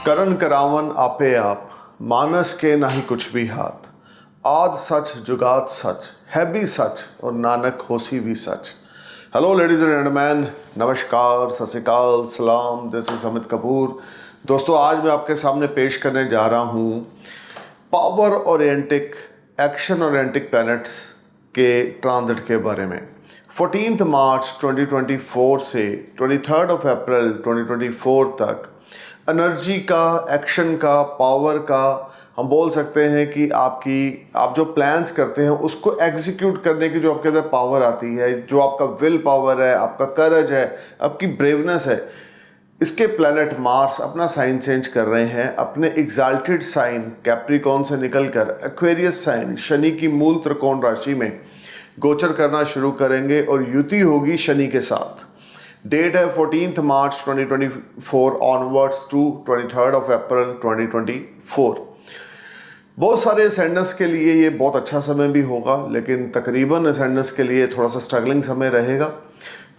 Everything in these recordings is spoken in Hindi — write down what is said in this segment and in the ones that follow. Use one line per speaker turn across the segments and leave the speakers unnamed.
करण करावन आपे आप, मानस के नाही कुछ भी हाथ। आद सच जुगात सच है भी सच, और नानक होसी भी सच। हेलो लेडीज एंड जेंटलमैन, नमस्कार, सत श्री अकाल, सलाम। This is Amit Kapoor. दोस्तों, आज मैं आपके सामने पेश करने जा रहा हूँ पावर ओरिएंटिक, एक्शन ओरिएंटिक प्लैनेट्स के ट्रांजिट के बारे में। 14 मार्च 2024 से 23 अप्रैल 2024 तक एनर्जी का, एक्शन का, पावर का, हम बोल सकते हैं कि आप जो प्लान्स करते हैं उसको एग्जीक्यूट करने की जो आपके अंदर पावर आती है, जो आपका विल पावर है, आपका करेज है, आपकी ब्रेवनेस है, इसके प्लैनेट मार्स अपना साइन चेंज कर रहे हैं। अपने एग्जाल्टेड साइन कैप्रिकॉर्न से निकलकर एक्वेरियस साइन शनि की मूल त्रिकोण राशि में गोचर करना शुरू करेंगे और युति होगी शनि के साथ। डेट है 14 मार्च 2024 ऑनवर्ड्स टू 23 अप्रैल 2024। बहुत सारे असेंडेंट्स के लिए ये बहुत अच्छा समय भी होगा, लेकिन तकरीबन असेंडेंट्स के लिए थोड़ा सा स्ट्रगलिंग समय रहेगा।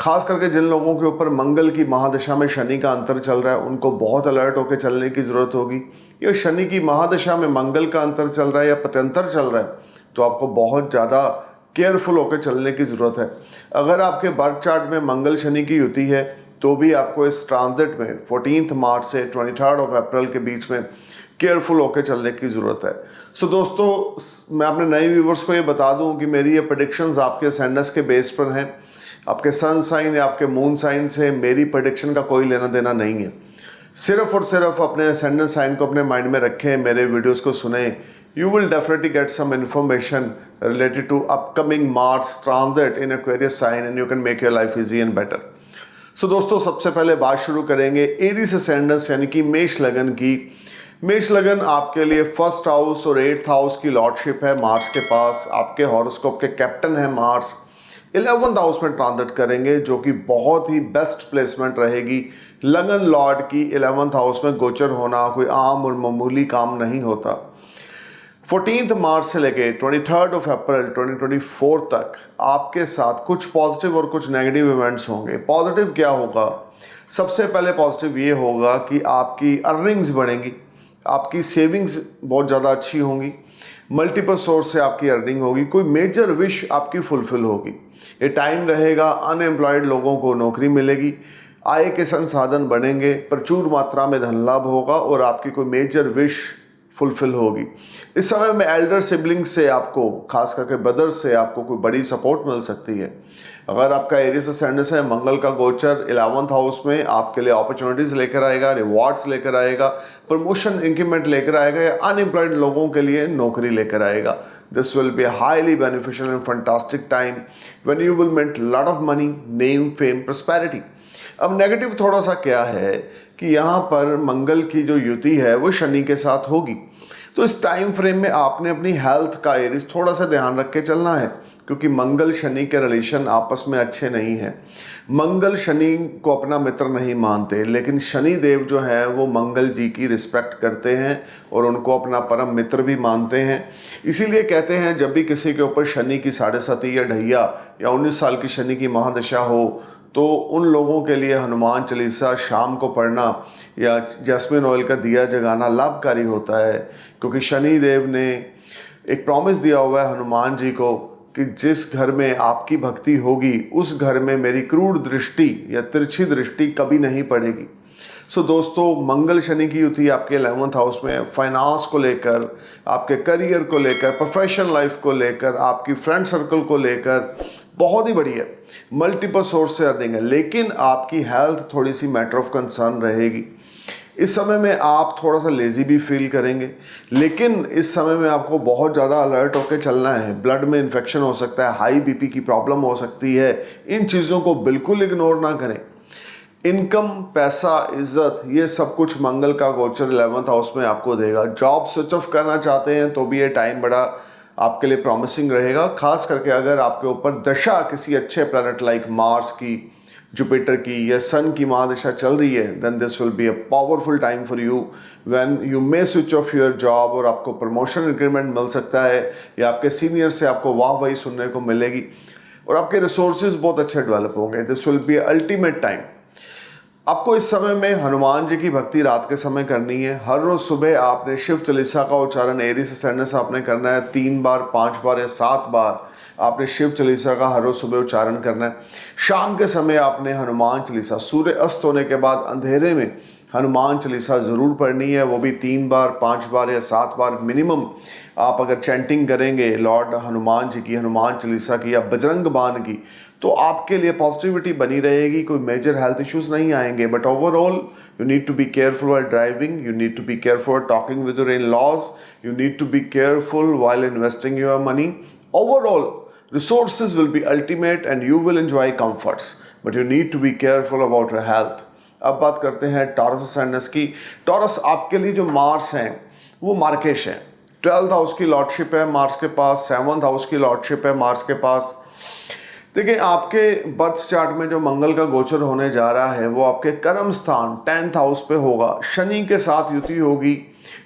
खास करके जिन लोगों के ऊपर मंगल की महादशा में शनि का अंतर चल रहा है, उनको बहुत अलर्ट होकर चलने की ज़रूरत होगी। या शनि की महादशा में मंगल का अंतर चल रहा है या पत्यंतर चल रहा है, तो आपको बहुत ज़्यादा केयरफुल होकर चलने की ज़रूरत है। अगर आपके बर्थ चार्ट में मंगल शनि की युति है, तो भी आपको इस ट्रांजिट में 14 मार्च से 23 अप्रैल के बीच में केयरफुल होकर चलने की ज़रूरत है। सो दोस्तों, मैं अपने नए व्यूवर्स को ये बता दूं कि मेरी ये प्रेडिक्शंस आपके असेंडेंट्स के बेस पर हैं। आपके सन साइन या आपके मून साइन से मेरी प्रेडिक्शन का कोई लेना देना नहीं है। सिर्फ और सिर्फ अपने असेंडेंट साइन को अपने माइंड में रखें, मेरे वीडियोस को सुने। You will definitely get some information related to upcoming Mars transit in Aquarius sign and you can make your life easy and better. So दोस्तों, सबसे पहले बात शुरू करेंगे एरीज असेंडेंस यानी कि मेष लगन की। मेष लगन आपके लिए फर्स्ट हाउस और 8th हाउस की लॉर्डशिप है मार्स के पास। आपके हॉरोस्कोप के कैप्टन है मार्स। 11th हाउस में ट्रांजिट करेंगे, जो कि बहुत ही बेस्ट प्लेसमेंट रहेगी। लगन लॉर्ड की 11th हाउस में गोचर होना कोई आम और मामूली काम नहीं होता। 14 मार्च से लेके 23 अप्रैल 2024 तक आपके साथ कुछ पॉजिटिव और कुछ नेगेटिव इवेंट्स होंगे। पॉजिटिव क्या होगा? सबसे पहले पॉजिटिव ये होगा कि आपकी अर्निंग्स बढ़ेंगी, आपकी सेविंग्स बहुत ज़्यादा अच्छी होंगी, मल्टीपल सोर्स से आपकी अर्निंग होगी, कोई मेजर विश आपकी फुलफिल होगी। ये टाइम रहेगा अनएम्प्लॉयड लोगों को नौकरी मिलेगी, आय के संसाधन बनेंगे, प्रचुर मात्रा में धन लाभ होगा और आपकी कोई मेजर विश फुलफिल होगी। इस समय में एल्डर सिबलिंग्स से आपको, खास करके ब्रदर्स से आपको कोई बड़ी सपोर्ट मिल सकती है। अगर आपका एरियस असेंडेंस है, मंगल का गोचर 11th हाउस में आपके लिए अपॉर्चुनिटीज लेकर आएगा, रिवॉर्ड्स लेकर आएगा, प्रमोशन इंक्रीमेंट लेकर आएगा, या अनएम्प्लॉयड लोगों के लिए नौकरी लेकर आएगा। This will be highly beneficial and fantastic time when you will make lot of money, name, fame, prosperity. अब नेगेटिव थोड़ा सा क्या है कि यहाँ पर मंगल की जो युति है वो शनि के साथ होगी, तो इस टाइम फ्रेम में आपने अपनी हेल्थ का एरिस थोड़ा सा ध्यान रख के चलना है, क्योंकि मंगल शनि के रिलेशन आपस में अच्छे नहीं हैं। मंगल शनि को अपना मित्र नहीं मानते, लेकिन शनि देव जो है वो मंगल जी की रिस्पेक्ट करते हैं और उनको अपना परम मित्र भी मानते हैं। इसीलिए कहते हैं जब भी किसी के ऊपर शनि की 7.5 या ढैया या 19 साल की शनि की महादशा हो, तो उन लोगों के लिए हनुमान चालीसा शाम को पढ़ना या जैस्मिन ऑयल का दिया जगाना लाभकारी होता है, क्योंकि शनि देव ने एक प्रॉमिस दिया हुआ है हनुमान जी को कि जिस घर में आपकी भक्ति होगी उस घर में मेरी क्रूर दृष्टि या तिरछी दृष्टि कभी नहीं पड़ेगी। सो दोस्तों, मंगल शनि की युति आपके 11th हाउस में फाइनेंस को लेकर, आपके करियर को लेकर, प्रोफेशनल लाइफ को लेकर, आपकी फ्रेंड सर्कल को लेकर बहुत ही बढ़िया मल्टीपल सोर्स से अर्निंग है। लेकिन आपकी हेल्थ थोड़ी सी मैटर ऑफ कंसर्न रहेगी। इस समय में आप थोड़ा सा लेजी भी फील करेंगे, लेकिन इस समय में आपको बहुत ज़्यादा अलर्ट होकर चलना है। ब्लड में इन्फेक्शन हो सकता है, हाई बीपी की प्रॉब्लम हो सकती है। इन चीज़ों को बिल्कुल इग्नोर ना करें। इनकम, पैसा, इज्जत, ये सब कुछ मंगल का गोचर 11th हाउस में आपको देगा। जॉब स्विच ऑफ करना चाहते हैं तो भी ये टाइम बड़ा आपके लिए प्रॉमिसिंग रहेगा, खास करके अगर आपके ऊपर दशा किसी अच्छे प्लैनेट लाइक मार्स की, जुपिटर की या सन की महादशा चल रही है, then this will be a powerful time for you when you may switch off your job और आपको प्रमोशन इंक्रीमेंट मिल सकता है, या आपके सीनियर से आपको वाहवाही सुनने को मिलेगी और आपके रिसोर्सेज बहुत अच्छे डेवलप होंगे। This will B ultimate time. आपको इस समय में हनुमान जी की भक्ति रात के समय करनी है। हर रोज सुबह आपने शिव चालीसा का उच्चारण एरी से सैंडल से आपने करना है। 3 बार, 5 बार या 7 बार आपने शिव चालीसा का हर रोज सुबह उच्चारण करना है। शाम के समय आपने हनुमान चालीसा, सूर्य अस्त होने के बाद अंधेरे में हनुमान चालीसा ज़रूर पढ़नी है, वो भी 3 बार, 5 बार या 7 बार मिनिमम। आप अगर चैंटिंग करेंगे लॉर्ड हनुमान जी की, हनुमान चालीसा की या बजरंग बाण की, तो आपके लिए पॉजिटिविटी बनी रहेगी, कोई मेजर हेल्थ इश्यूज नहीं आएंगे। But overall you need to be careful while driving, you need to be careful talking with your in laws, you need to be careful while investing your money. Overall resources will be ultimate and you will enjoy comforts, but you need to be careful about your health. अब बात करते हैं टॉरस असेंडेंस की। टॉरस आपके लिए जो मार्स हैं वो मार्केश है। 12th हाउस की लॉर्डशिप है मार्स के पास, 7th हाउस की लॉर्डशिप है मार्स के पास। देखिए, आपके बर्थ चार्ट में जो मंगल का गोचर होने जा रहा है वो आपके कर्म स्थान 10th हाउस पे होगा। शनि के साथ युति होगी।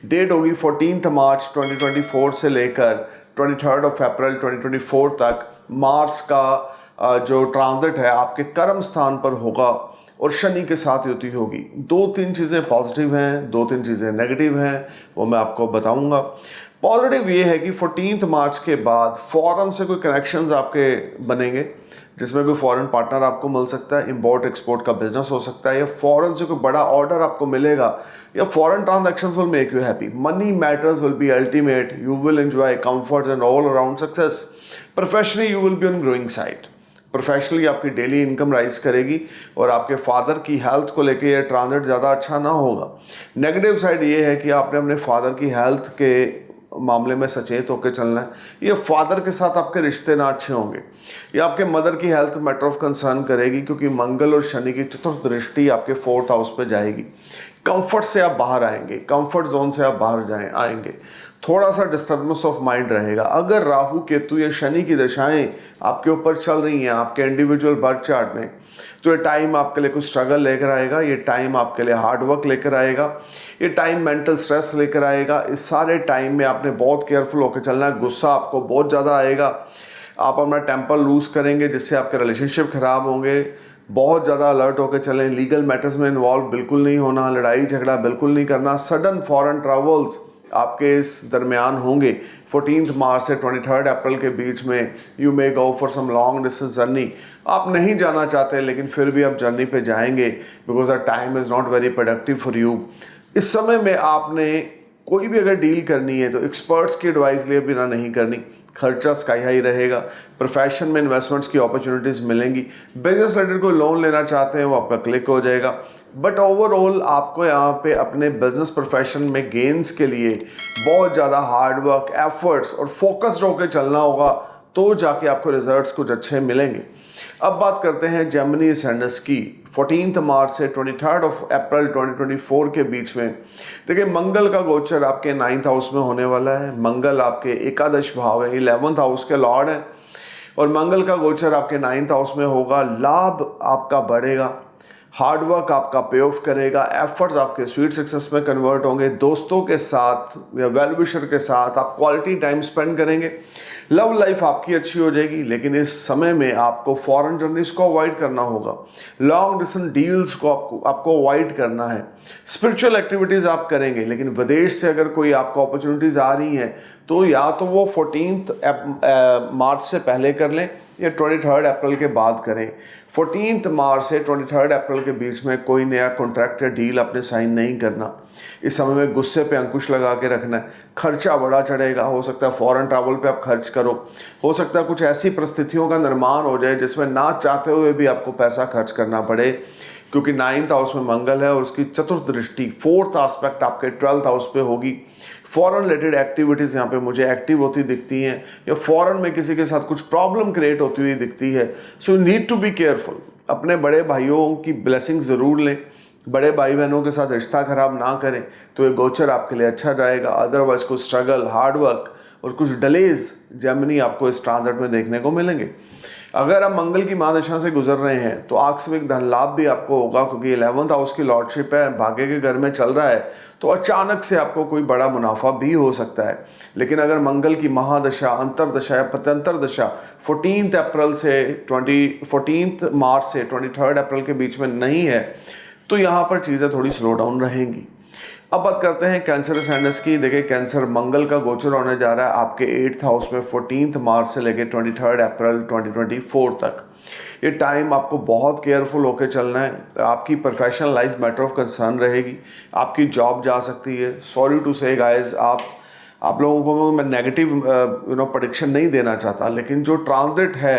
डेट होगी 14 मार्च 2024 से लेकर 23 अप्रैल 2024 तक। मार्स का जो ट्रांजिट है आपके कर्म स्थान पर होगा और शनि के साथ युति होगी। 2-3 चीज़ें पॉजिटिव हैं, 2-3 चीज़ें नेगेटिव हैं, वो मैं आपको बताऊंगा। पॉजिटिव ये है कि 14 मार्च के बाद फॉरेन से कोई कनेक्शंस आपके बनेंगे, जिसमें कोई फॉरेन पार्टनर आपको मिल सकता है, इंपोर्ट एक्सपोर्ट का बिजनेस हो सकता है, या फॉरेन से कोई बड़ा ऑर्डर आपको मिलेगा, या foreign transactions will make you happy. Money matters will be ultimate, you will enjoy comforts and all around success. Professionally you will be on growing side. Professionally आपकी डेली इनकम राइज करेगी और आपके फादर की हेल्थ को लेके ये ट्रांजिट ज़्यादा अच्छा ना होगा। नेगेटिव साइड ये है कि आपने अपने फादर की हेल्थ के मामले में सचेत होकर चलना है। ये फादर के साथ आपके रिश्ते ना अच्छे होंगे, ये आपके मदर की हेल्थ मैटर ऑफ कंसर्न करेगी, क्योंकि मंगल और शनि की चतुर्थ दृष्टि आपके 4th हाउस पे जाएगी। कंफर्ट से आप बाहर आएंगे, कंफर्ट जोन से आप बाहर आएंगे। थोड़ा सा डिस्टर्बेंस ऑफ माइंड रहेगा। अगर राहु केतु या शनि की दशाएं आपके ऊपर चल रही हैं आपके इंडिविजुअल बर्थ चार्ट में, तो ये टाइम आपके लिए कुछ स्ट्रगल लेकर आएगा, ये टाइम आपके लिए हार्ड वर्क लेकर आएगा, ये टाइम मेंटल स्ट्रेस लेकर आएगा। इस सारे टाइम में आपने बहुत केयरफुल होकर चलना है। गुस्सा आपको बहुत ज़्यादा आएगा, आप अपना टेम्पर लूज करेंगे, जिससे आपके रिलेशनशिप खराब होंगे। बहुत ज़्यादा अलर्ट होकर चलें। लीगल मैटर्स में इन्वॉल्व बिल्कुल नहीं होना, लड़ाई झगड़ा बिल्कुल नहीं करना। सडन फॉरेन ट्रैवल्स आपके इस दरमियान होंगे 14 मार्च से 23 अप्रैल के बीच में। You may go for some long distance journey. आप नहीं जाना चाहते लेकिन फिर भी आप जर्नी पे जाएंगे, because the time is not very productive for you. इस समय में आपने कोई भी अगर डील करनी है तो एक्सपर्ट्स की एडवाइस लिए बिना नहीं करनी। खर्चा स्काई हाई रहेगा। प्रोफेशन में इन्वेस्टमेंट्स की अपॉर्चुनिटीज़ मिलेंगी। बिजनेस रिलेटेड कोई लोन लेना चाहते हैं वो आपका क्लिक हो जाएगा। बट ओवरऑल आपको यहाँ पे अपने बिजनेस प्रोफेशन में गेन्स के लिए बहुत ज़्यादा हार्ड वर्क, एफर्ट्स और फोकस्ड होकर चलना होगा, तो जाके आपको रिजल्ट्स कुछ अच्छे मिलेंगे। अब बात करते हैं जेमिनी असेंडेंस की। 14 मार्च से 23 अप्रैल 2024 के बीच में देखिए, मंगल का गोचर आपके 9th हाउस में होने वाला है। मंगल आपके एकादश भाव है, 11th हाउस के लॉर्ड है, और मंगल का गोचर आपके 9th हाउस में होगा। लाभ आपका बढ़ेगा, हार्डवर्क आपका पे ऑफ करेगा, एफर्ट्स आपके स्वीट सक्सेस में कन्वर्ट होंगे। दोस्तों के साथ या वेल विशर के साथ आप क्वालिटी टाइम स्पेंड करेंगे। लव लाइफ आपकी अच्छी हो जाएगी, लेकिन इस समय में आपको फॉरेन जर्नीज को अवॉइड करना होगा। लॉन्ग डिस्टेंस डील्स को आपको अवॉइड करना है। स्पिरिचुअल एक्टिविटीज़ आप करेंगे, लेकिन विदेश से अगर कोई आपको अपॉर्चुनिटीज़ आ रही हैं तो या तो वो 14 मार्च से पहले कर लें या 23 अप्रैल के बाद करें। 14 मार्च से 23 अप्रैल के बीच में कोई नया कॉन्ट्रैक्ट या डील आपने साइन नहीं करना। इस समय में गुस्से पे अंकुश लगा के रखना है। खर्चा बड़ा चढ़ेगा, हो सकता है फॉरेन ट्रैवल पे आप खर्च करो, हो सकता है कुछ ऐसी परिस्थितियों का निर्माण हो जाए जिसमें ना चाहते हुए भी आपको पैसा खर्च करना पड़े, क्योंकि 9th हाउस में मंगल है और उसकी चतुर्थ दृष्टि 4th एस्पेक्ट आपके 12th हाउस पे होगी। फॉरेन रिलेटेड एक्टिविटीज़ यहाँ पे मुझे एक्टिव होती दिखती हैं, या फॉरेन में किसी के साथ कुछ प्रॉब्लम क्रिएट होती हुई दिखती है। So you need to be careful. अपने बड़े भाइयों की ब्लेसिंग ज़रूर लें, बड़े भाई बहनों के साथ रिश्ता खराब ना करें, तो ये गोचर आपके लिए अच्छा जाएगा। अदरवाइज कुछ स्ट्रगल, हार्डवर्क और कुछ डिलेज जेमिनी आपको इस ट्रांजिट में देखने को मिलेंगे। अगर आप मंगल की महादशा से गुजर रहे हैं तो आकस्मिक धन लाभ भी आपको होगा, क्योंकि 11th हाउस की लॉर्डशिप है, भाग्य के घर में चल रहा है, तो अचानक से आपको कोई बड़ा मुनाफा भी हो सकता है। लेकिन अगर मंगल की महादशा, अंतरदशा या पत्यंतर दशा 14 मार्च से 23 अप्रैल के बीच में नहीं है, तो यहाँ पर चीज़ें थोड़ी स्लो डाउन रहेंगी। अब बात करते हैं कैंसर सैंडस की। देखिए कैंसर मंगल का गोचर होने जा रहा है आपके 8th हाउस में 14 मार्च से लेकर 23 अप्रैल 2024 तक। ये टाइम आपको बहुत केयरफुल होकर चलना है। आपकी professional life matter of concern रहेगी, आपकी जॉब जा सकती है। सॉरी टू से गाइस, आप लोगों को मैं नेगेटिव प्रेडिक्शन नहीं देना चाहता, लेकिन जो ट्रांजिट है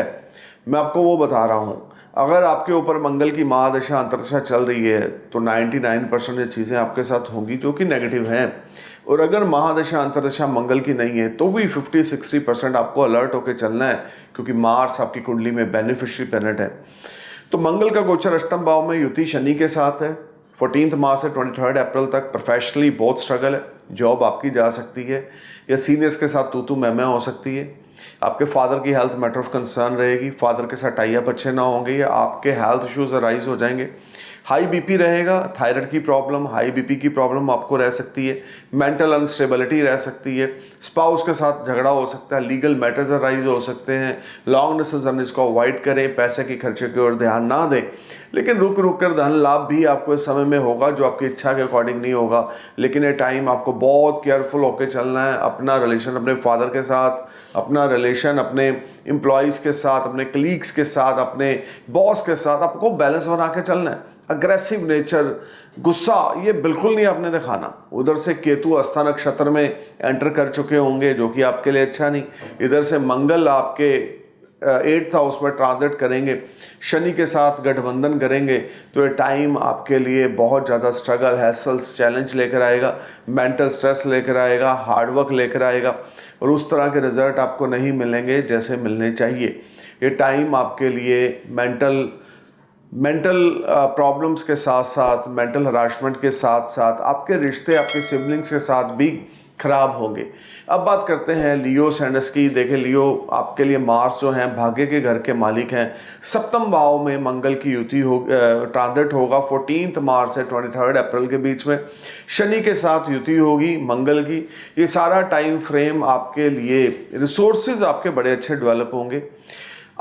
मैं आपको वो बता रहा हूँ। अगर आपके ऊपर मंगल की महादशा अंतरदशा चल रही है तो 99% ये चीज़ें आपके साथ होंगी जो कि नेगेटिव हैं। और अगर महादशा अंतरदशा मंगल की नहीं है तो भी 50-60% आपको अलर्ट होकर चलना है, क्योंकि मार्स आपकी कुंडली में बेनिफिशियरी प्लैनेट है। तो मंगल का गोचर अष्टम भाव में युति शनि के साथ है। 14 मार्च से 23 अप्रैल तक प्रोफेशनली बहुत स्ट्रगल है। जॉब आपकी जा सकती है या सीनियर्स के साथ तू मैं हो सकती है। आपके फादर की हेल्थ मैटर ऑफ कंसर्न रहेगी, फादर के साथ टाई अप अच्छे ना होंगे या आपके हेल्थ इश्यूज अराइज हो जाएंगे। हाई बीपी रहेगा, थायराइड की प्रॉब्लम, हाई बीपी की प्रॉब्लम आपको रह सकती है। मेंटल अनस्टेबिलिटी रह सकती है। स्पाउस के साथ झगड़ा हो सकता है। लीगल मैटर्स अराइज हो सकते हैं। लॉन्ग डिस्टेंस इसको अवॉइड करें, पैसे की खर्चे की ओर ध्यान ना दें। लेकिन रुक रुक कर धन लाभ भी आपको इस समय में होगा जो आपकी इच्छा के अकॉर्डिंग नहीं होगा। लेकिन ये टाइम आपको बहुत केयरफुल होकर चलना है। अपना रिलेशन अपने फादर के साथ, अपना रिलेशन अपने एम्प्लॉयज़ के साथ, अपने कलीग्स के साथ, अपने बॉस के साथ आपको बैलेंस बना के चलना है। अग्रेसिव नेचर, गुस्सा, ये बिल्कुल नहीं आपने दिखाना। उधर से केतु हस्ता नक्षत्र में एंटर कर चुके होंगे जो कि आपके लिए अच्छा नहीं। इधर से मंगल आपके 8th हाउस में ट्रांजिट करेंगे, शनि के साथ गठबंधन करेंगे। तो ये टाइम आपके लिए बहुत ज़्यादा स्ट्रगल, हैसल्स, चैलेंज लेकर आएगा, मेंटल स्ट्रेस लेकर आएगा, हार्डवर्क लेकर आएगा और उस तरह के रिजल्ट आपको नहीं मिलेंगे जैसे मिलने चाहिए। ये टाइम आपके लिए मेंटल प्रॉब्लम्स के साथ साथ, मेंटल हरासमेंट के साथ साथ आपके रिश्ते आपके सिबलिंग्स के साथ भी खराब होंगे। अब बात करते हैं लियो सैंडस की। देखें लियो, आपके लिए मार्स जो हैं भाग्य के घर के मालिक हैं। सप्तम भाव में मंगल की युति हो ट्रांजिट होगा 14 मार्च से 23 अप्रैल के बीच में। शनि के साथ युति होगी मंगल की। ये सारा टाइम फ्रेम आपके लिए रिसोर्सेज आपके बड़े अच्छे डेवलप होंगे।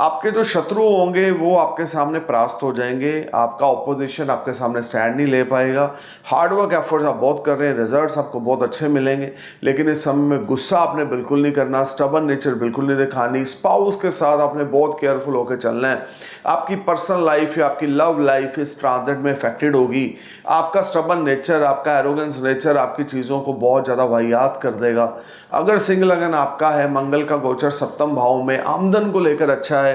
आपके जो शत्रु होंगे वो आपके सामने परास्त हो जाएंगे। आपका ऑपोजिशन आपके सामने स्टैंड नहीं ले पाएगा। हार्डवर्क एफर्ट्स आप बहुत कर रहे हैं, रिजल्ट्स आपको बहुत अच्छे मिलेंगे। लेकिन इस समय में गुस्सा आपने बिल्कुल नहीं करना, स्टबर्न नेचर बिल्कुल नहीं दिखानी। स्पाउस के साथ आपने बहुत केयरफुल होकर चलना है। आपकी पर्सनल लाइफ या आपकी लव लाइफ इस ट्रांजिट में इफेक्टेड होगी। आपका स्टबर्न नेचर, आपका एरोगेंस नेचर आपकी चीज़ों को बहुत ज़्यादा वाहियात कर देगा। अगर सिंह लगन आपका है, मंगल का गोचर सप्तम भाव में आमदन को लेकर अच्छा है।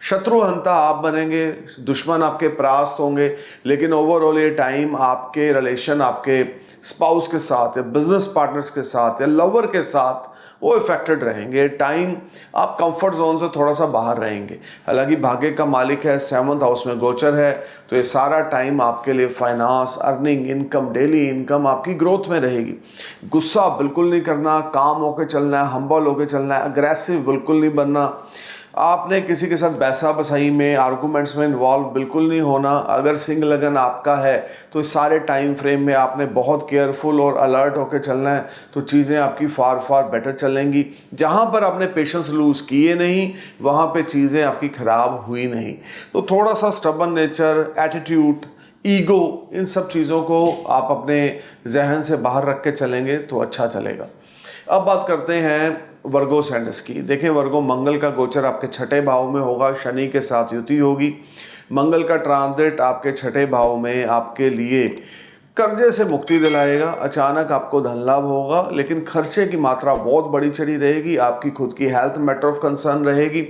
शत्रुहंता आप बनेंगे, दुश्मन आपके परास्त होंगे। लेकिन ओवरऑल ये टाइम आपके रिलेशन आपके स्पाउस के साथ या बिजनेस पार्टनर्स के साथ या लवर के साथ वो इफेक्टेड रहेंगे। टाइम आप कंफर्ट जोन से थोड़ा सा बाहर रहेंगे। हालांकि भाग्य का मालिक है, 7th हाउस में गोचर है, तो ये सारा टाइम आपके लिए finance, earning, income, daily income आपकी ग्रोथ में रहेगी। गुस्सा बिल्कुल नहीं करना, काम होकर चलना है, हम्बल होकर चलना है, अग्रेसिव बिल्कुल नहीं बनना। आपने किसी के साथ बैसा बसाई में, आर्गूमेंट्स में इन्वॉल्व बिल्कुल नहीं होना। अगर सिंह लगन आपका है तो इस सारे टाइम फ्रेम में आपने बहुत केयरफुल और अलर्ट होकर चलना है, तो चीज़ें आपकी फार बेटर चलेंगी। जहाँ पर आपने पेशेंस लूज़ किए नहीं वहाँ पे चीज़ें आपकी ख़राब हुई नहीं। तो थोड़ा सा स्टबर्न नेचर, एटीट्यूड, ईगो, इन सब चीज़ों को आप अपने जहन से बाहर रख के चलेंगे तो अच्छा चलेगा। अब बात करते हैं वर्गो सैंडस की। देखें वर्गो, मंगल का गोचर आपके 6ठे भाव में होगा, शनि के साथ युति होगी। मंगल का ट्रांजिट आपके 6ठे भाव में आपके लिए कर्जे से मुक्ति दिलाएगा। अचानक आपको धन लाभ होगा, लेकिन खर्चे की मात्रा बहुत बड़ी चढ़ी रहेगी। आपकी खुद की हेल्थ मैटर ऑफ कंसर्न रहेगी।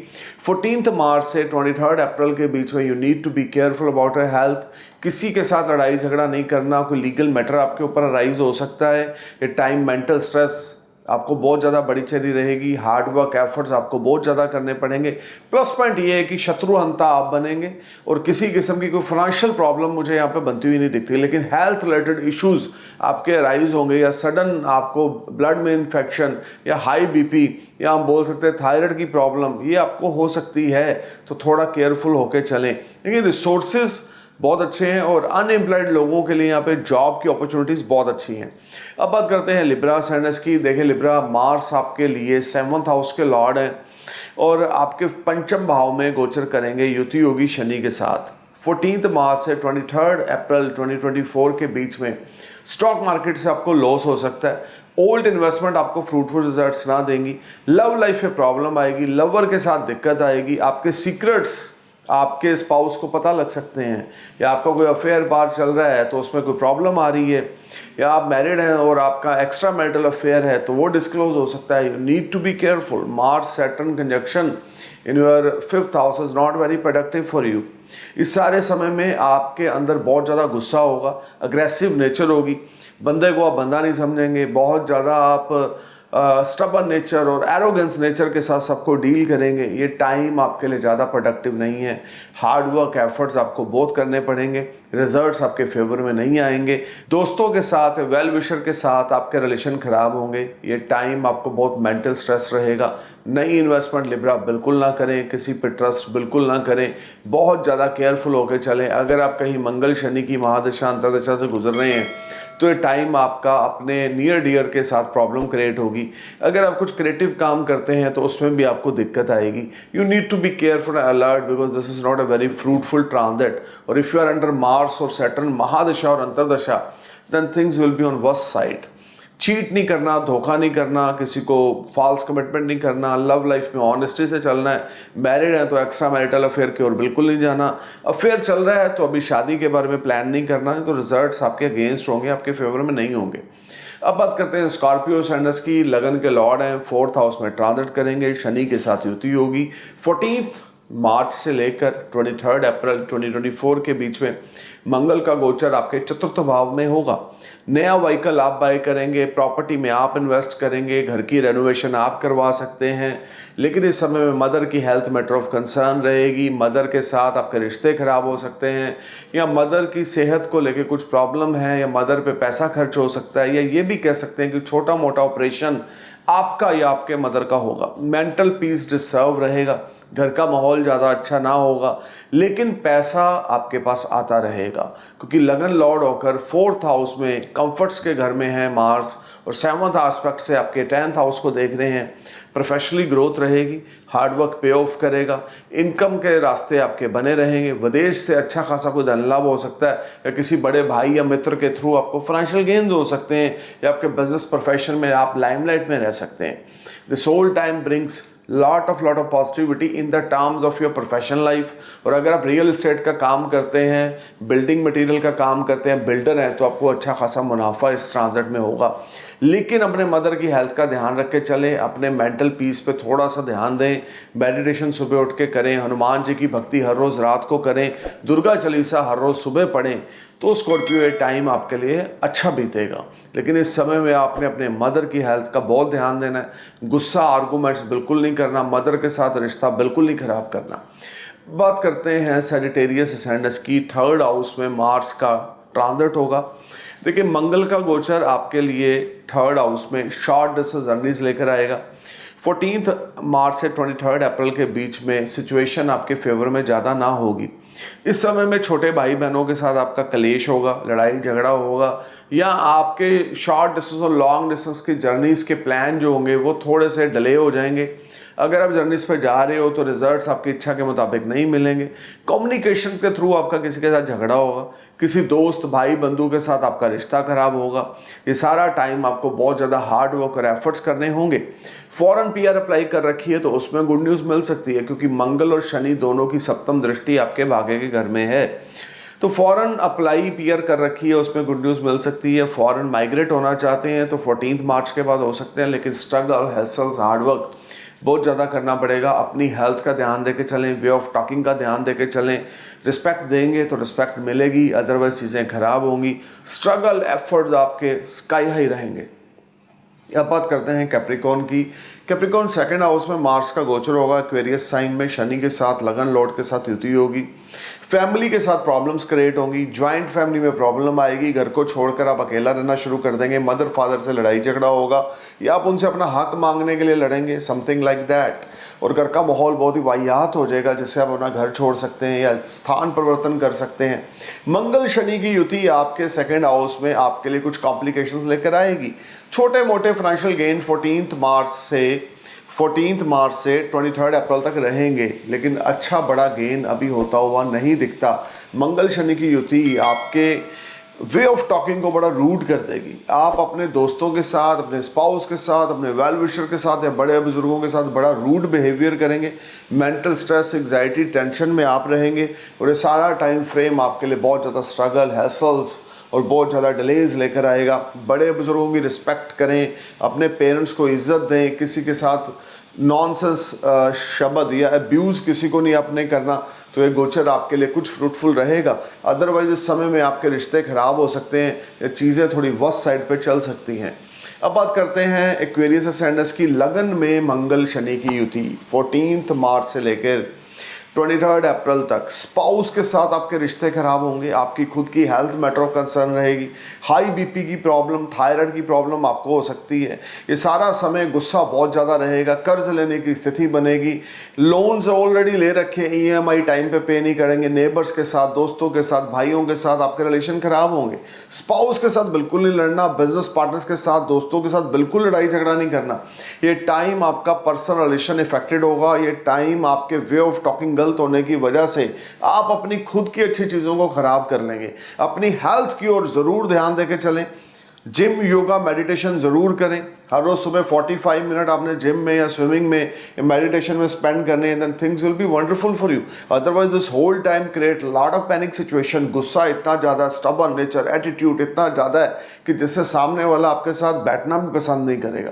14 मार्च से 23 अप्रैल के बीच में you need to be careful about your health. किसी के साथ लड़ाई झगड़ा नहीं करना। कोई लीगल मैटर आपके ऊपर अराइज हो सकता है। ये टाइम मेंटल स्ट्रेस आपको बहुत ज़्यादा बड़ी चली रहेगी। हार्डवर्क एफर्ट्स आपको बहुत ज़्यादा करने पड़ेंगे। प्लस पॉइंट ये है कि शत्रुहंता आप बनेंगे और किसी किस्म की कोई फाइनेंशियल प्रॉब्लम मुझे यहाँ पे बनती हुई नहीं दिखती। लेकिन हेल्थ रिलेटेड इश्यूज आपके राइज होंगे, या सडन आपको ब्लड में इन्फेक्शन या हाई बीपी या हम बोल सकते हैं थायराइड की प्रॉब्लम, ये आपको हो सकती है। तो थोड़ा केयरफुल होकर चलें। लेकिन रिसोर्सेज बहुत अच्छे हैं और अनएम्प्लॉयड लोगों के लिए यहाँ पे जॉब की अपॉर्चुनिटीज़ बहुत अच्छी हैं। अब बात करते हैं लिब्रा सैंडस की। देखिए लिब्रा, मार्स आपके लिए 7th हाउस के लॉर्ड हैं और आपके पंचम भाव में गोचर करेंगे, युति होगी शनि के साथ। 14 मार्च से 23 अप्रैल 2024 के बीच में स्टॉक मार्केट से आपको लॉस हो सकता है। ओल्ड इन्वेस्टमेंट आपको फ्रूटफुल रिजल्ट्स ना देंगी। लव लाइफ में प्रॉब्लम आएगी, लवर के साथ दिक्कत आएगी, आपके सीक्रेट्स आपके स्पाउस को पता लग सकते हैं, या आपका कोई अफेयर बाहर चल रहा है तो उसमें कोई प्रॉब्लम आ रही है, या आप मैरिड हैं और आपका एक्स्ट्रा मैरिटल अफेयर है तो वो डिस्क्लोज हो सकता है। You need to be careful. Mars Saturn conjunction in your 5th house is not very productive for you. इस सारे समय में आपके अंदर बहुत ज़्यादा गुस्सा होगा, अग्रेसिव नेचर होगी, बंदे को आप बंदा नहीं समझेंगे, बहुत ज़्यादा आप स्टबन नेचर और एरोगेंस नेचर के साथ सबको डील करेंगे। ये टाइम आपके लिए ज़्यादा प्रोडक्टिव नहीं है। हार्ड वर्क एफर्ट्स आपको बहुत करने पड़ेंगे, रिजल्ट्स आपके फेवर में नहीं आएंगे। दोस्तों के साथ, वेल विशर के साथ आपके रिलेशन खराब होंगे। ये टाइम आपको बहुत मेंटल स्ट्रेस रहेगा। नई इन्वेस्टमेंट लिब्रा बिल्कुल ना करें, किसी पे ट्रस्ट बिल्कुल ना करें, बहुत ज़्यादा केयरफुल होकर चलें। अगर आप कहीं मंगल शनि की महादशा अंतरदशा से गुजर रहे हैं तो ये टाइम आपका अपने नियर डियर के साथ प्रॉब्लम क्रिएट होगी। अगर आप कुछ क्रिएटिव काम करते हैं तो उसमें भी आपको दिक्कत आएगी। You need to be careful and alert because this is not a very fruitful transit. और if you are under Mars और सैटर्न महादशा और अंतरदशा then things will be on worst side. Cheat नहीं करना, धोखा नहीं करना, किसी को फॉल्स कमिटमेंट नहीं करना, लव लाइफ में ऑनेस्टी से चलना है। मैरिड है तो एक्स्ट्रा मैरिटल अफेयर की ओर बिल्कुल नहीं जाना। अफेयर चल रहा है तो अभी शादी के बारे में प्लान नहीं करना है, तो रिजल्ट्स आपके अगेंस्ट होंगे, आपके फेवर में नहीं होंगे। अब बात करते हैं स्कॉर्पियो साइनस की। लगन के लॉर्ड हैं, 4th हाउस में ट्रांजिट करेंगे, शनि के साथ युति होगी। 14 मार्च से लेकर 23 अप्रैल 2024 के बीच में मंगल का गोचर आपके 4th भाव में होगा। नया व्हीकल आप बाय करेंगे, प्रॉपर्टी में आप इन्वेस्ट करेंगे, घर की रेनोवेशन आप करवा सकते हैं। लेकिन इस समय में मदर की हेल्थ मैटर ऑफ कंसर्न रहेगी। मदर के साथ आपके रिश्ते खराब हो सकते हैं, या मदर की सेहत को लेके कुछ प्रॉब्लम है, या मदर पे पैसा खर्च हो सकता है, या ये भी कह सकते हैं कि छोटा मोटा ऑपरेशन आपका या आपके मदर का होगा। मेंटल पीस डिस्टर्ब रहेगा, घर का माहौल ज़्यादा अच्छा ना होगा, लेकिन पैसा आपके पास आता रहेगा क्योंकि लगन लॉर्ड होकर 4th हाउस में कंफर्ट्स के घर में है मार्स, और 7th एस्पेक्ट से आपके 10th हाउस को देख रहे हैं। प्रोफेशनली ग्रोथ रहेगी, हार्डवर्क पे ऑफ करेगा, इनकम के रास्ते आपके बने रहेंगे। विदेश से अच्छा खासा कोई धन लाभ हो सकता है, या किसी बड़े भाई या मित्र के थ्रू आपको फाइनेंशियल गेन्स हो सकते हैं, या आपके बिजनेस प्रोफेशन में आप लाइमलाइट में रह सकते हैं। This whole time brings lot of positivity in the terms of your professional life। और अगर आप रियल एस्टेट का काम करते हैं, बिल्डिंग मटेरियल का काम करते हैं, बिल्डर हैं, तो आपको अच्छा खासा मुनाफा इस ट्रांजिट में होगा। लेकिन अपने मदर की हेल्थ का ध्यान रख के चलें, अपने मेंटल पीस पे थोड़ा सा ध्यान दें। मेडिटेशन सुबह उठ के करें, हनुमान जी की भक्ति हर रोज़ रात को करें, दुर्गा चालीसा हर रोज़ सुबह पढ़ें, तो स्कॉर्पियो ये टाइम आपके लिए अच्छा बीतेगा। लेकिन इस समय में आपने अपने मदर की हेल्थ का बहुत ध्यान देना है। गुस्सा, आर्गूमेंट्स बिल्कुल नहीं करना, मदर के साथ रिश्ता बिल्कुल नहीं खराब करना। बात करते हैं सैजिटेरियस असेंडेंस की। 3rd हाउस में मार्स का ट्रांजिट होगा। देखिए, मंगल का गोचर आपके लिए 3rd हाउस में शॉर्ट डिस्टेंस जर्नीज लेकर आएगा। 14 मार्च से 23 अप्रैल के बीच में सिचुएशन आपके फेवर में ज़्यादा ना होगी। इस समय में छोटे भाई बहनों के साथ आपका कलेश होगा, लड़ाई झगड़ा होगा, या आपके शॉर्ट डिस्टेंस और लॉन्ग डिस्टेंस की जर्नीज़ के प्लान जो होंगे वो थोड़े से डिले हो जाएंगे। अगर आप जर्नीज पर जा रहे हो तो रिजल्ट्स आपकी इच्छा के मुताबिक नहीं मिलेंगे। कम्युनिकेशन के थ्रू आपका किसी के साथ झगड़ा होगा, किसी दोस्त भाई बंधु के साथ आपका रिश्ता खराब होगा। ये सारा टाइम आपको बहुत ज़्यादा हार्ड वर्क और एफर्ट्स करने होंगे। फॉरेन पीआर अप्लाई कर रखी है तो उसमें गुड न्यूज़ मिल सकती है, क्योंकि मंगल और शनि दोनों की सप्तम दृष्टि आपके भाग्य के घर में है। तो फॉरेन अप्लाई पीआर कर रखी है, उसमें गुड न्यूज़ मिल सकती है। फॉरेन माइग्रेट होना चाहते हैं तो 14 मार्च के बाद हो सकते हैं, लेकिन स्ट्रगल, हैसल्स, हार्डवर्क बहुत ज़्यादा करना पड़ेगा। अपनी हेल्थ का ध्यान देके चलें, वे ऑफ टॉकिंग का ध्यान देके चलें। रिस्पेक्ट देंगे तो रिस्पेक्ट मिलेगी, अदरवाइज चीज़ें खराब होंगी। स्ट्रगल एफर्ट्स आपके स्काई हाई रहेंगे। अब बात करते हैं कैप्रिकॉर्न की। कैप्रिकॉर्न 2nd हाउस में मार्स का गोचर होगा। एक्वेरियस साइन में शनि के साथ, लगन लॉर्ड के साथ युति होगी। फैमिली के साथ प्रॉब्लम्स क्रिएट होंगी, ज्वाइंट फैमिली में प्रॉब्लम आएगी, घर को छोड़कर आप अकेला रहना शुरू कर देंगे, मदर फादर से लड़ाई झगड़ा होगा, या आप उनसे अपना हक मांगने के लिए लड़ेंगे, समथिंग लाइक दैट। और घर का माहौल बहुत ही वाहियात हो जाएगा, जिससे आप अपना घर छोड़ सकते हैं या स्थान परिवर्तन कर सकते हैं। मंगल शनि की युति आपके 2nd हाउस में आपके लिए कुछ कॉम्प्लिकेशंस लेकर आएगी। छोटे मोटे फाइनेंशियल गेन 14 मार्च से 14 मार्च से 23 अप्रैल तक रहेंगे, लेकिन अच्छा बड़ा गेन अभी होता हुआ नहीं दिखता। मंगल शनि की युति आपके वे ऑफ टॉकिंग को बड़ा रूड कर देगी। आप अपने दोस्तों के साथ, अपने स्पाउस के साथ, अपने वेल विशर के साथ या बड़े बुजुर्गों के साथ बड़ा रूड बिहेवियर करेंगे। मेंटल स्ट्रेस, एग्जाइटी, टेंशन में आप रहेंगे और ये सारा टाइम फ्रेम आपके लिए बहुत ज़्यादा स्ट्रगल, हैसल्स और बहुत ज़्यादा डिलेज लेकर आएगा। बड़े बुजुर्गों की रिस्पेक्ट करें, अपने पेरेंट्स को इज्जत दें, किसी के साथ नॉनसेंस शब्द या अब्यूज़ किसी को नहीं आपने करना, तो ये गोचर आपके लिए कुछ फ्रूटफुल रहेगा। अदरवाइज इस समय में आपके रिश्ते खराब हो सकते हैं या चीज़ें थोड़ी वर्स्ट साइड पे चल सकती हैं। अब बात करते हैं एक्वेरियस असेंडेंस की। लगन में मंगल शनि की युति 14 मार्च से लेकर 23 अप्रैल तक स्पाउस के साथ आपके रिश्ते खराब होंगे। आपकी खुद की हेल्थ मैटर ऑफ कंसर्न रहेगी। हाई बीपी की प्रॉब्लम, थायराइड की प्रॉब्लम आपको हो सकती है। ये सारा समय गुस्सा बहुत ज़्यादा रहेगा, कर्ज लेने की स्थिति बनेगी। लोन्स ऑलरेडी ले रखे, ईएमआई टाइम पे पे नहीं करेंगे। नेबर्स के साथ, दोस्तों के साथ, भाइयों के साथ आपके रिलेशन खराब होंगे। स्पाउस के साथ बिल्कुल नहीं लड़ना, बिजनेस पार्टनर्स के साथ, दोस्तों के साथ बिल्कुल लड़ाई झगड़ा नहीं करना। ये टाइम आपका पर्सनल रिलेशन इफेक्टेड होगा। ये टाइम आपके वे ऑफ टॉकिंग गलत होने की वजह से आप अपनी खुद की अच्छी चीज़ों को खराब कर लेंगे। अपनी हेल्थ की ओर ज़रूर ध्यान देकर चलें। जिम, योगा, मेडिटेशन ज़रूर करें। हर रोज़ सुबह 45 मिनट आपने जिम में या स्विमिंग में या मेडिटेशन में स्पेंड करने हैं, then things will be wonderful for you. Otherwise this whole time create lot of panic situation. गुस्सा इतना ज़्यादा, स्टबर्न नेचर, एटीट्यूड इतना ज़्यादा है कि जिससे सामने वाला आपके साथ बैठना भी पसंद नहीं करेगा।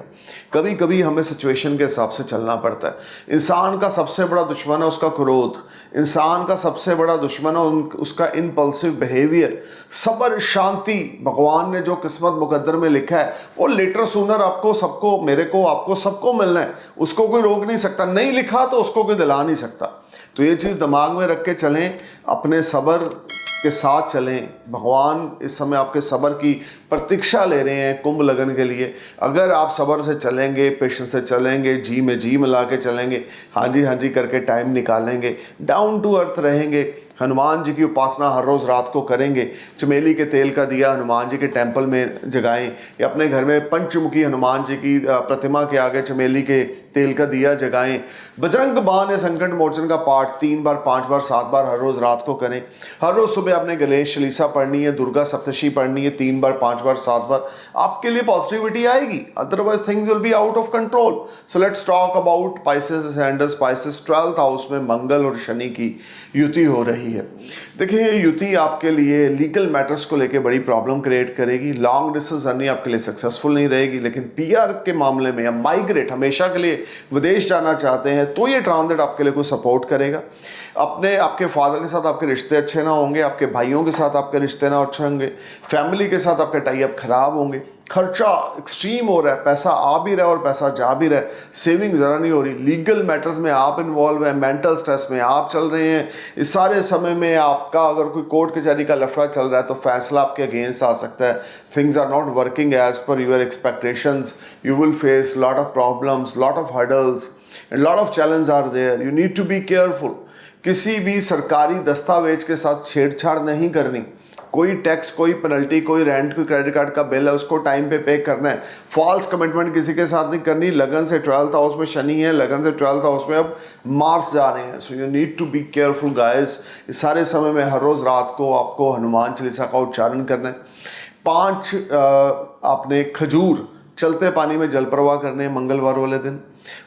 कभी कभी हमें सिचुएशन के हिसाब से चलना पड़ता है। इंसान का सबसे बड़ा दुश्मन है उसका क्रोध। इंसान का सबसे बड़ा दुश्मन है उसका इम्पल्सिव बिहेवियर। सब्र, शांति, भगवान ने जो किस्मत मुकद्दर में लिखा है वो लेटर सूनर आपको, सबको, मेरे को, आपको, सबको मिलना है। उसको कोई रोक नहीं सकता। नहीं लिखा तो उसको कोई दिला नहीं सकता। तो ये चीज़ दिमाग में रख के चलें, अपने सब्र के साथ चलें। भगवान इस समय आपके सब्र की प्रतीक्षा ले रहे हैं कुंभ लगन के लिए। अगर आप सब्र से चलेंगे, पेशेंस से चलेंगे, जी में जी मिला के चलेंगे, हाँ जी करके टाइम निकालेंगे, डाउन टू अर्थ रहेंगे, हनुमान जी की उपासना हर रोज़ रात को करेंगे, चमेली के तेल का दिया हनुमान जी के टेंपल में जगाएं या अपने घर में पंचमुखी हनुमान जी की प्रतिमा के आगे चमेली के तेल का दिया जगाएं। बजरंग बाण या संकट मोचन का पाठ 3 बार, 5 बार, 7 बार हर रोज़ रात को करें। हर रोज़ सुबह आपने गणेश चालीसा पढ़नी है, दुर्गा सप्तशी पढ़नी है 3 बार, 5 बार, 7 बार। आपके लिए पॉजिटिविटी आएगी। Otherwise things will be out of control. So let's talk about Pisces ascendants. Pisces 12th house में मंगल और शनि की युति हो रही है। देखिए, ये युति आपके लिए लीगल मैटर्स को लेकर बड़ी प्रॉब्लम क्रिएट करेगी। लॉन्ग डिस्टेंस जर्नी आपके लिए सक्सेसफुल नहीं रहेगी। लेकिन पीआर के मामले में या माइग्रेट, हमेशा के लिए विदेश जाना चाहते हैं तो ये ट्रांजिट आपके लिए कोई सपोर्ट करेगा। आपके फादर के साथ आपके रिश्ते अच्छे ना होंगे, आपके भाइयों के साथ आपके रिश्ते ना अच्छे होंगे, फैमिली के साथ आपके टाई अप खराब होंगे, खर्चा एक्सट्रीम हो रहा है, पैसा आ भी रहा है और पैसा जा भी रहा है, सेविंग ज़रा नहीं हो रही, लीगल मैटर्स में आप इन्वॉल्व हैं, मेंटल स्ट्रेस में आप चल रहे हैं। इस सारे समय में आपका अगर कोई कोर्ट कचहरी का लफड़ा चल रहा है तो फैसला आपके अगेंस्ट आ सकता है। Things are not working as per your expectations. You will face lot of problems, lot of hurdles and lot of challenge are there. You need to be careful. किसी भी सरकारी दस्तावेज के साथ छेड़छाड़ नहीं करनी। कोई टैक्स, कोई पेनल्टी, कोई रेंट, कोई क्रेडिट कार्ड का बिल है उसको टाइम पे करना है। फॉल्स कमिटमेंट किसी के साथ नहीं करनी। लगन से 12th हाउस में शनि है, लगन से 12th हाउस में अब मार्स जा रहे हैं। So you need to be careful guys. इस सारे समय में हर रोज़ रात को आपको हनुमान चालीसा का उच्चारण करना है। 5 आपने खजूर चलते पानी में जल प्रवाह करने हैं मंगलवार वाले दिन।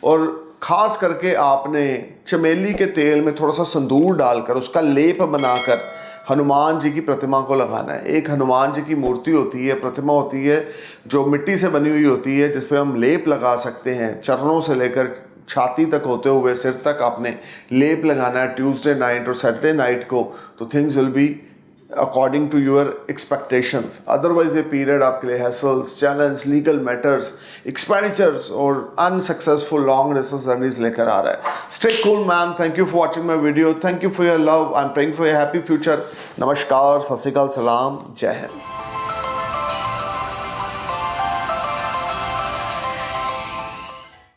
और ख़ास करके आपने चमेली के तेल में थोड़ा सा संदूर डालकर उसका लेप बनाकर हनुमान जी की प्रतिमा को लगाना है। एक हनुमान जी की मूर्ति होती है, प्रतिमा होती है जो मिट्टी से बनी हुई होती है, जिस पे हम लेप लगा सकते हैं। चरणों से लेकर छाती तक होते हुए सिर तक आपने लेप लगाना है ट्यूसडे नाइट और सैटरडे नाइट को। तो things will be according to your expectations. Otherwise ये पीरियड आपके लिए hassles, challenge, legal matters, expenditures और अनसक्सेसफुल लॉन्ग डिस्टेंस जर्नीज लेकर आ रहा है। Stay cool man. Thank you for watching my video. Thank you for your love. I am praying for your happy future. नमस्कार, सत श्री अकाल, सलाम, जय हिंद।